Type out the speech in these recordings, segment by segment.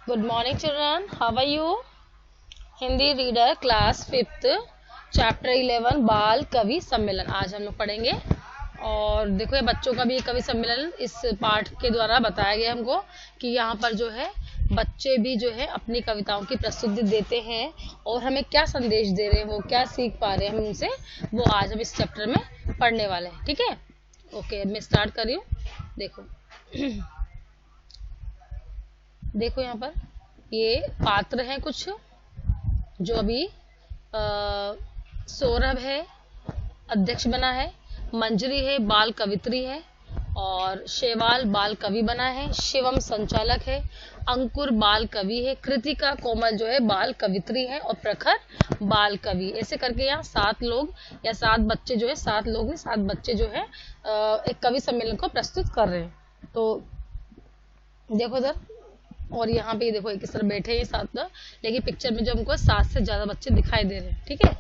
Good morning children, how are you? Hindi reader class 5th chapter 11 बाल कवि सम्मेलन आज हम लोग पढ़ेंगे। और देखो ये बच्चों का भी कवि सम्मेलन इस पाठ के द्वारा बताया गया हमको कि यहाँ पर जो है बच्चे भी जो है अपनी कविताओं की प्रस्तुति देते हैं और हमें क्या संदेश दे रहे हैं, वो क्या सीख पा रहे हैं हम उनसे, वो आज हम इस चैप्टर में पढ़ने वाले हैं। ठीक है, ओके मैं स्टार्ट कर रही हूँ। देखो देखो यहाँ पर ये पात्र हैं कुछ जो अभी सौरभ है अध्यक्ष बना है, मंजरी है बाल कवित्री है, और शेवाल बाल कवि बना है, शिवम संचालक है, अंकुर बाल कवि है, कृतिका कोमल जो है बाल कवित्री है और प्रखर बाल कवि। ऐसे करके यहाँ 7 लोग या 7 बच्चे जो है 7 लोग 7 बच्चे जो है एक कवि सम्मेलन को प्रस्तुत कर रहे हैं। तो देखो इधर, और यहाँ पे देखो किस तरह बैठे हैं 7 लोग, लेकिन पिक्चर में जो हमको 7 से ज्यादा बच्चे दिखाई दे रहे हैं। ठीक है,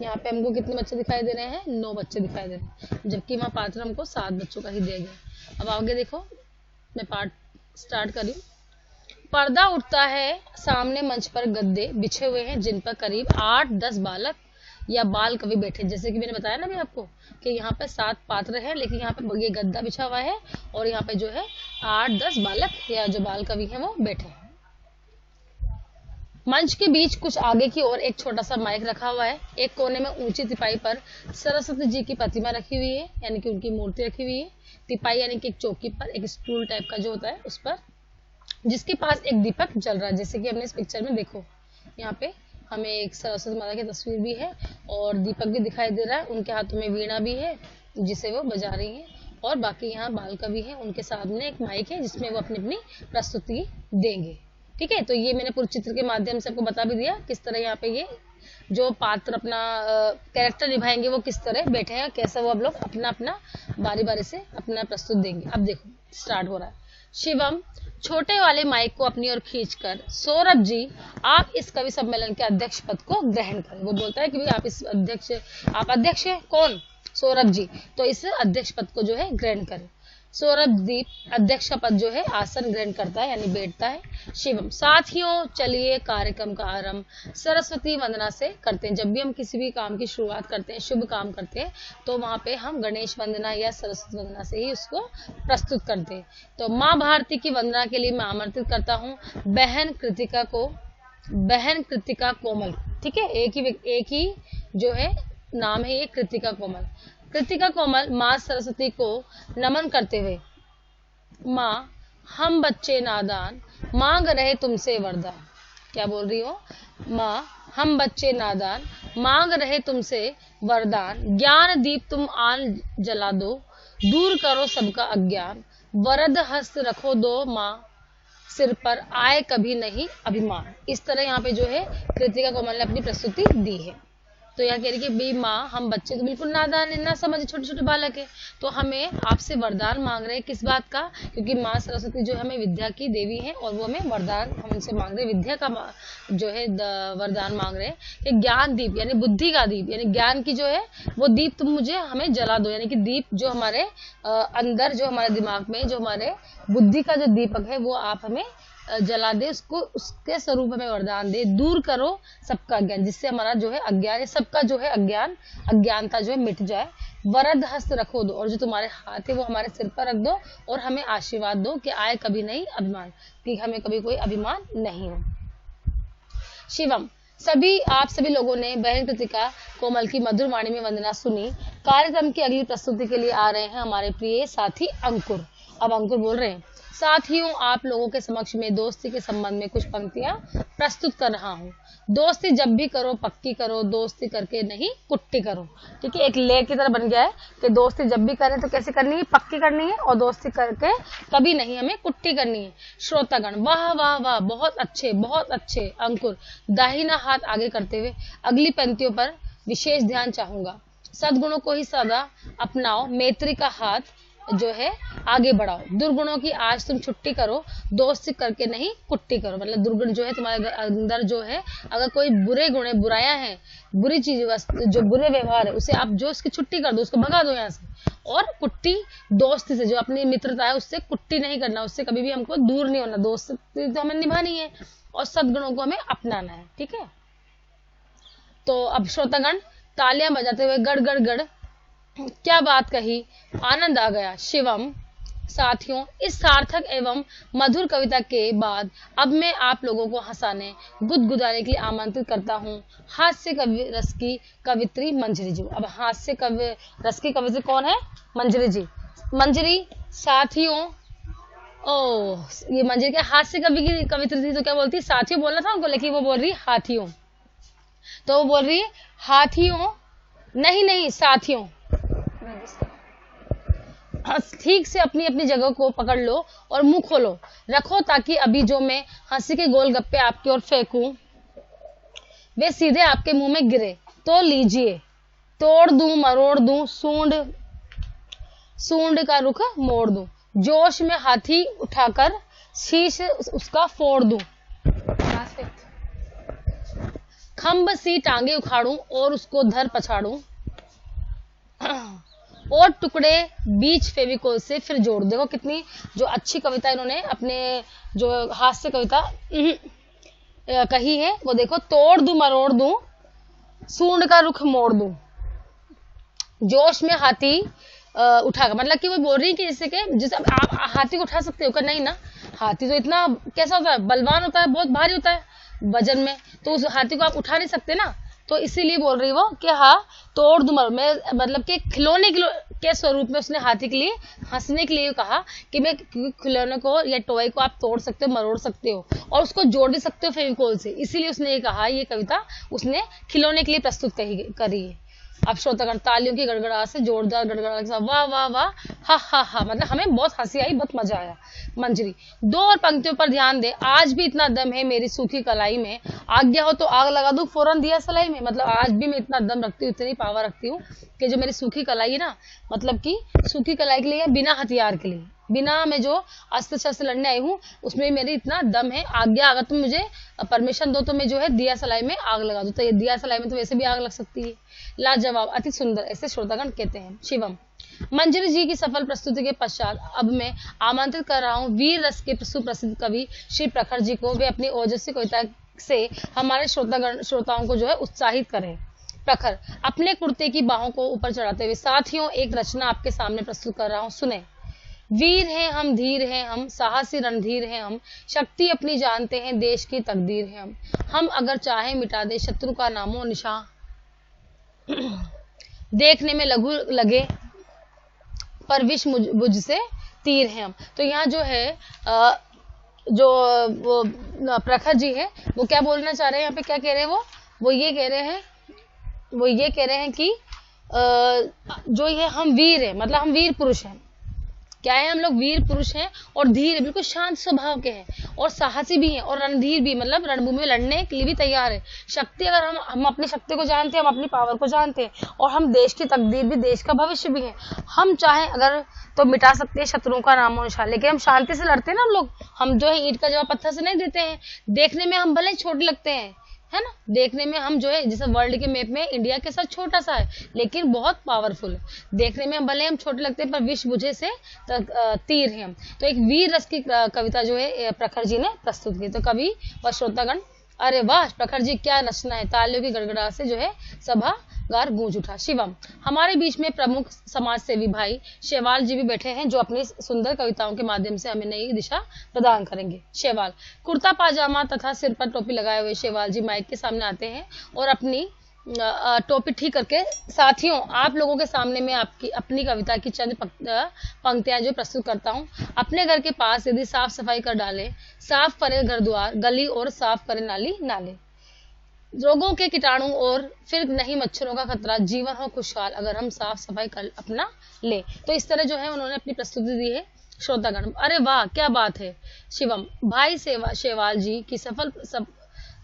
यहाँ पे हमको कितने बच्चे दिखाई दे रहे हैं? 9 बच्चे दिखाई दे रहे हैं, जबकि वहाँ पात्र हमको 7 बच्चों का ही दिया गया। अब आगे देखो, मैं पाठ स्टार्ट करी। पर्दा उठता है, सामने मंच पर गद्दे बिछे हुए हैं जिन पर करीब 8-10 बालक या बाल कवि बैठे। जैसे कि मैंने बताया ना अभी आपको कि यहाँ पे 7 पात्र हैं, लेकिन यहाँ पे ये गद्दा बिछा हुआ है और यहाँ पे जो है 8-10 बालक या जो बाल कवि हैं वो बैठे हैं। मंच के बीच कुछ आगे की ओर एक छोटा सा माइक रखा हुआ है। एक कोने में ऊंची तिपाई पर सरस्वती जी की प्रतिमा रखी हुई है, यानी कि उनकी मूर्ति रखी हुई है। तिपाई यानी कि एक चौकी पर एक स्टूल टाइप का जो होता है उस पर, जिसके पास एक दीपक जल रहा है। जैसे कि हमने इस पिक्चर में देखो, यहाँ पे हमें एक सरस्वती माता की तस्वीर भी है और दीपक भी दिखाई दे रहा है। उनके हाथों में वीणा भी है जिसे वो बजा रही हैं, और बाकी यहाँ बाल कवि हैं, उनके सामने एक माइक है जिसमें वो अपनी अपनी प्रस्तुति देंगे। ठीक है, तो ये मैंने पूरे चित्र के माध्यम से आपको बता भी दिया किस तरह यहाँ पे ये जो पात्र अपना कैरेक्टर निभाएंगे वो किस तरह बैठे हैं, कैसा वो अब लोग अपना अपना बारी बारी से अपना प्रस्तुत देंगे। अब देखो स्टार्ट हो रहा है। शिवम छोटे वाले माइक को अपनी ओर खींचकर, सौरभ जी आप इस कवि सम्मेलन के अध्यक्ष पद को ग्रहण करें। वो बोलता है कि भाई आप अध्यक्ष हैं। कौन? सौरभ जी। तो इस अध्यक्ष पद को जो है ग्रहण करें। सौरभ दीप अध्यक्ष पद जो है आसन ग्रहण करता है, यानी बैठता है। शिवम साथियों चलिए कार्यक्रम का आरंभ सरस्वती वंदना से करते हैं। जब भी हम किसी भी काम की शुरुआत करते हैं, शुभ काम करते हैं, तो वहां पे हम गणेश वंदना या सरस्वती वंदना से ही उसको प्रस्तुत करते हैं। तो माँ भारती की वंदना के लिए मैं आमंत्रित करता हूँ बहन कृतिका कोमल। ठीक है, एक ही जो है नाम है ये कृतिका कोमल। कृतिका कोमल माँ सरस्वती को नमन करते हुए, माँ हम बच्चे नादान मांग रहे तुमसे वरदान। क्या बोल रही हो? माँ हम बच्चे नादान मांग रहे तुमसे वरदान, ज्ञान दीप तुम आन जला दो, दूर करो सबका अज्ञान, वरद हस्त रखो दो माँ, सिर पर आए कभी नहीं अभिमान। इस तरह यहाँ पे जो है कृतिका कोमल ने अपनी प्रस्तुति दी है। तो यहाँ कह रही कि भाई माँ हम बच्चे तो बिल्कुल नादान है, ना समझे, छोटे छोटे बालक है, तो हमें आपसे वरदान मांग रहे हैं। किस बात का? क्योंकि माँ सरस्वती जो हमें विद्या की देवी है और वो हमें वरदान हम उनसे मांग रहे हैं, विद्या का जो है वरदान मांग रहे हैं कि ज्ञान दीप यानी बुद्धि का दीप, यानी ज्ञान की जो है वो दीप तुम मुझे हमें जला दो। यानी कि दीप जो हमारे अंदर, जो हमारे दिमाग में, जो हमारे बुद्धि का जो दीपक है वो आप हमें जला दे, उसको उसके स्वरूप हमें वरदान दे, दूर करो सबका अज्ञान, जिससे हमारा जो है अज्ञान, सबका जो है अज्ञानता जो है मिट जाए। वरद हस्त रखो दो, और जो तुम्हारे हाथ है वो हमारे सिर पर रख दो और हमें आशीर्वाद दो कि आए कभी नहीं अभिमान, कि हमें कभी कोई अभिमान नहीं हो। शिवम आप सभी लोगों ने बहन कृतिका कोमल की मधुर वाणी में वंदना सुनी। कार्यक्रम की अगली प्रस्तुति के लिए आ रहे हैं हमारे प्रिय साथी अंकुर। अब अंकुर बोल रहे हैं, साथियों आप लोगों के समक्ष में दोस्ती के संबंध में कुछ पंक्तियां प्रस्तुत कर रहा हूँ। दोस्ती जब भी करो पक्की करो, दोस्ती करके नहीं कुट्टी करो। ठीक है, एक ले की तरह बन गया है कि दोस्ती जब भी करें तो कैसे करनी है? पक्की करनी है, और दोस्ती करके कभी नहीं हमें कुट्टी करनी है। श्रोतागण वाह वाह वाह, बहुत अच्छे। अंकुर दाहिना हाथ आगे करते हुए, अगली पंक्तियों पर विशेष ध्यान चाहूंगा। सद्गुणों को ही सदा अपनाओ, मैत्री का हाथ जो है आगे बढ़ाओ। दुर्गुणों की आज तुम छुट्टी करो, दोस्त करके नहीं कुट्टी करो। मतलब दुर्गुण जो है तुम्हारे अंदर जो है, अगर कोई बुरे गुण है, बुराइयां हैं, बुरी चीज, जो बुरे व्यवहार है, उसे आप जो उसकी छुट्टी कर दो, उसको भगा दो यहाँ से। और कुट्टी दोस्ती से, जो अपनी मित्रता है उससे कुट्टी नहीं करना, उससे कभी भी हमको दूर नहीं होना, दोस्ती तो हमें निभानी है और सद्गुणों को हमें अपनाना है। ठीक है, तो अब श्रोतागण तालियां बजाते हुए गड़ गड़ गड़, क्या बात कही, आनंद आ गया। शिवम। साथियों, इस सार्थक एवं मधुर कविता के बाद अब मैं आप लोगों को हंसाने गुदगुदाने के लिए आमंत्रित करता हूँ हास्य कवि रस की कवित्री मंजरी जी। अब हास्य कवि रस की कवित्री कौन है? मंजरी जी। मंजरी साथियों, ओ ये मंजरी के हास्य कवि की कवित्री थी, तो क्या बोलती? साथियों बोलना था उनको, लेकिन वो बोल रही हाथियों। तो वो बोल रही है हाथियों, नहीं साथियों। ठीक से अपनी अपनी जगह को पकड़ लो और मुंह खोलो रखो, ताकि अभी जो मैं हंसी के गोलगप्पे आपकी ओर फेंकूं वे सीधे आपके मुंह में गिरे। तो लीजिए, तोड़ दूं मरोड़ दूं, सूंड का रुख मोड़ दूं, जोश में हाथी उठाकर शीश उसका फोड़ दूं, खम्भ सी टांगे उखाड़ूं और उसको धर पछाड़ूं, और टुकड़े बीच फेविकोल से फिर जोड़। देखो कितनी जो अच्छी कविता इन्होंने अपने जो हास्य कविता कही है वो देखो। तोड़ दूं मरोड़ दूं, सूंड का रुख मोड़ दूं, जोश में हाथी उठाकर, मतलब कि वो बोल रही है कि जैसे कि जैसे आप हाथी को उठा सकते हो क्या? नहीं ना, हाथी तो इतना कैसा होता है, बलवान होता है, बहुत भारी होता है वजन में, तो उस हाथी को आप उठा नहीं सकते ना। तो इसीलिए बोल रही वो कि हाँ तोड़ दूं मरोड़, मैं मतलब कि खिलौने के स्वरूप में उसने हाथी के लिए हंसने के लिए कहा कि मैं खिलौने को या टॉय को आप तोड़ सकते हो, मरोड़ सकते हो और उसको जोड़ भी सकते हो फेविकोल से। इसीलिए उसने ये कहा, ये कविता उसने खिलौने के लिए प्रस्तुत करी है। अब श्रोतागण तालियों की गड़गड़ाहट से, जोरदार गड़गड़ाहट के साथ वाह वाह वाह, हा हा हा, मतलब हमें बहुत हंसी आई, बहुत मजा आया। मंजरी। दो और पंक्तियों पर ध्यान दे। आज भी इतना दम है मेरी सूखी कलाई में, आज्ञा हो तो आग लगा दूं फौरन दिया सलाई में। मतलब आज भी मैं इतना दम रखती हूँ, इतनी पावर रखती हूँ कि जो मेरी सूखी कलाई है ना, मतलब कि सूखी कलाई के लिए, बिना हथियार के लिए, बिना मैं जो अस्त्र शस्त्र लड़ने आई हूँ, उसमें मेरी इतना दम है। आज्ञा, अगर तुम मुझे परमिशन दो तो मैं जो है दिया सलाई में आग लगा दूं। तो ये दिया सलाई में तो वैसे भी आग लग सकती है। लाजवाब, अति सुंदर, ऐसे श्रोतागण कहते हैं। शिवम। मंजरी जी की सफल प्रस्तुति के पश्चात अब मैं आमंत्रित कर रहा हूँ वीर रस के सुप्रसिद्ध कवि श्री प्रखर जी को। वे अपनी ओजस्वी कविता से हमारे श्रोताओं को जो है उत्साहित करें। प्रखर। अपने कुर्ते की बाहों को ऊपर चढ़ाते हुए, साथियों एक रचना आपके सामने प्रस्तुत कर रहा हूँ, सुने। वीर हैं हम, धीर हैं हम, साहसी रणधीर हैं हम, शक्ति अपनी जानते हैं, देश की तकदीर है हम अगर चाहे मिटा दे शत्रु का नामो निशान, देखने में लघु लगे पर विष मुझ से तीर हैं हम। तो यहाँ जो है जो वो प्रखर जी है, वो क्या बोलना चाह रहे हैं यहाँ पे, क्या कह रहे हैं वो ये कह रहे हैं कि जो ये हम वीर हैं, मतलब हम वीर पुरुष हैं। क्या है? हम लोग वीर पुरुष हैं और धीर है, बिल्कुल शांत स्वभाव के हैं और साहसी भी हैं और रणधीर भी, मतलब रणभूमि में लड़ने के लिए भी तैयार है। शक्ति, अगर हम अपनी शक्ति को जानते हैं, हम अपनी पावर को जानते हैं और हम देश की तकदीर भी, देश का भविष्य भी है। हम चाहे अगर तो मिटा सकते हैं शत्रुओं का नामो निशान, लेकिन हम शांति से लड़ते हैं ना लोग। हम जो है ईंट का जवाब पत्थर से नहीं देते हैं। देखने में हम भले छोटे लगते हैं, है ना, देखने में हम जो है जैसे वर्ल्ड के मैप में इंडिया के साथ छोटा सा है, लेकिन बहुत पावरफुल है। देखने में भले हम छोटे लगते हैं पर विष बुझे से तीर है हम। तो एक वीर रस की कविता जो है प्रखर जी ने प्रस्तुत की। तो कवि व श्रोतागण, अरे वाह प्रखर जी क्या रचना है। तालियों की गड़गड़ाहट से जो है सभागार गूंज उठा। शिवम। हमारे बीच में प्रमुख समाज सेवी भाई शेवाल जी भी बैठे हैं, जो अपनी सुंदर कविताओं के माध्यम से हमें नई दिशा प्रदान करेंगे। शेवाल। कुर्ता पाजामा तथा सिर पर टोपी लगाए हुए शेवाल जी माइक के सामने आते हैं और अपनी टोपी ठीक करके, साथियों आप लोगों के सामने मैं आपकी अपनी कविता की चंद पंक्तियां जो प्रस्तुत करता हूँ। अपने घर के पास यदि साफ सफाई कर डाले, साफ करे घर द्वार गली और साफ करे नाली नाले, रोगों के कीटाणु और फिर नहीं मच्छरों का खतरा, जीवन हो खुशहाल अगर हम साफ सफाई कर अपना ले। तो इस तरह जो है उन्होंने अपनी प्रस्तुति दी है श्रोतागण। अरे वाह क्या बात है। शिवम। भाई शेवाल जी की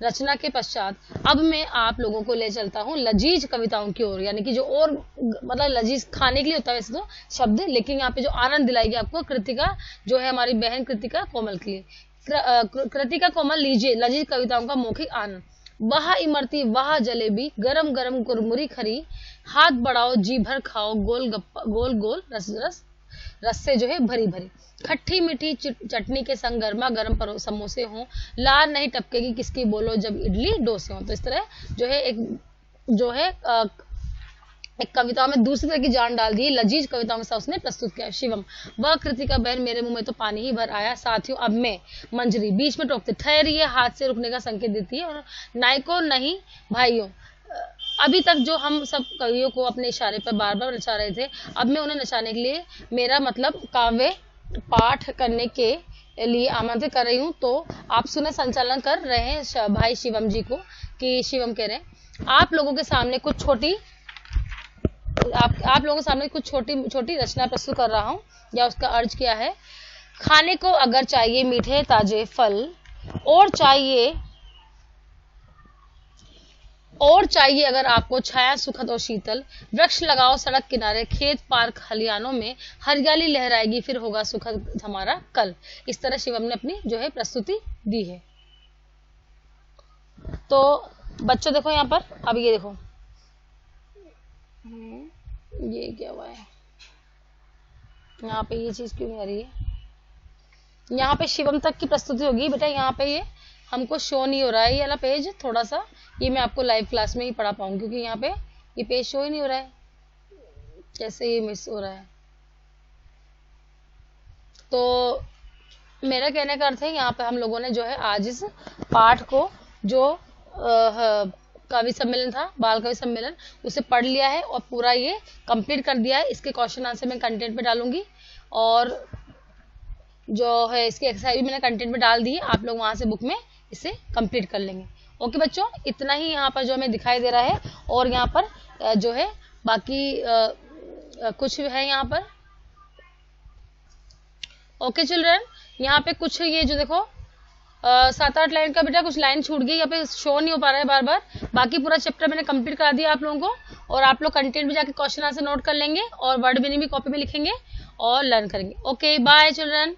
रचना के पश्चात अब मैं आप लोगों को ले चलता हूँ लजीज कविताओं की ओर, यानी कि जो और मतलब लजीज खाने के लिए होता है वैसे तो शब्द, लेकिन यहाँ पे जो आनंद दिलाएगी आपको कृतिका जो है हमारी बहन कृतिका कोमल के लिए। कृतिका कोमल लीजिए लजीज कविताओं का मौखिक आनंद। वह इमरती वह जलेबी, गरम गरम कुरमुरी खरी, हाथ बढ़ाओ जी भर खाओ, गोल गप्पा गोल गोल रस से जो है भरी भरी, खट्टी मीठी चटनी के संग गर्मा गर्म समोसे हों, लार नहीं टपकेगी किसकी बोलो जब इडली डोसे हों। तो इस तरह जो है एक कविता में दूसरी तरह की जान डाल दी, लजीज कविताओं के साथ उसने प्रस्तुत किया। शिवम, वह कृतिका बहन मेरे मुंह में तो पानी ही भर आया। साथियों अब मैं, मंजरी बीच में टोकते, ठहरिए हाथ से रुकने का संकेत देती है। और नायको नहीं भाइयों, अभी तक जो हम सब कवियों को अपने इशारे पर बार बार नचा रहे थे, अब मैं उन्हें नचाने के लिए मेरा मतलब काव्य पाठ करने के लिए आमंत्रित कर रही हूँ। तो आप सुने संचालन कर रहे हैं भाई शिवम जी को, कि शिवम कह रहे हैं आप लोगों के सामने कुछ छोटी रचना प्रस्तुत कर रहा हूँ, या उसका अर्ज क्या है। खाने को अगर चाहिए मीठे ताजे फल, और चाहिए अगर आपको छाया सुखद और शीतल, वृक्ष लगाओ सड़क किनारे, खेत पार्क खलियानों में, हरियाली लहराएगी फिर होगा सुखद हमारा कल। इस तरह शिवम ने अपनी जो है प्रस्तुति दी है। तो बच्चों देखो यहाँ पर, अब ये देखो ये क्या हुआ है, यहाँ पे ये चीज क्यों नहीं आ रही है। यहाँ पे शिवम तक की प्रस्तुति होगी बेटा, यहाँ पे ये हमको शो नहीं हो रहा है ये वाला पेज, थोड़ा सा ये मैं आपको लाइव क्लास में ही पढ़ा पाऊंगी, क्योंकि यहाँ पे ये पेज शो ही नहीं हो रहा है, कैसे ये मिस हो रहा है। तो मेरा कहने का अर्थ है यहाँ पे हम लोगों ने जो है आज इस पाठ को जो कवि सम्मेलन था, बाल कवि सम्मेलन, उसे पढ़ लिया है और पूरा ये कंप्लीट कर दिया है। इसके क्वेश्चन आंसर मैं कंटेंट में डालूंगी, और जो है इसकी एक्सरसाइज भी मैंने कंटेंट में डाल दी है, आप लोग वहां से बुक में इसे कंप्लीट कर लेंगे। ओके बच्चों, इतना ही यहाँ पर जो हमें दिखाई दे रहा है, और यहाँ पर जो है बाकी कुछ है यहाँ पर। ओके चिल्ड्रन, यहाँ पे कुछ ये जो देखो 7-8 लाइन का बेटा कुछ लाइन छूट गई, यहाँ पे शो नहीं हो पा रहा है बार बार। बाकी पूरा चैप्टर मैंने कंप्लीट करा दिया आप लोगों को, और आप लोग कंटेंट में जाके क्वेश्चन आंसर नोट कर लेंगे और वर्ड मीनिंग भी कॉपी में लिखेंगे और लर्न करेंगे। Okay bye children.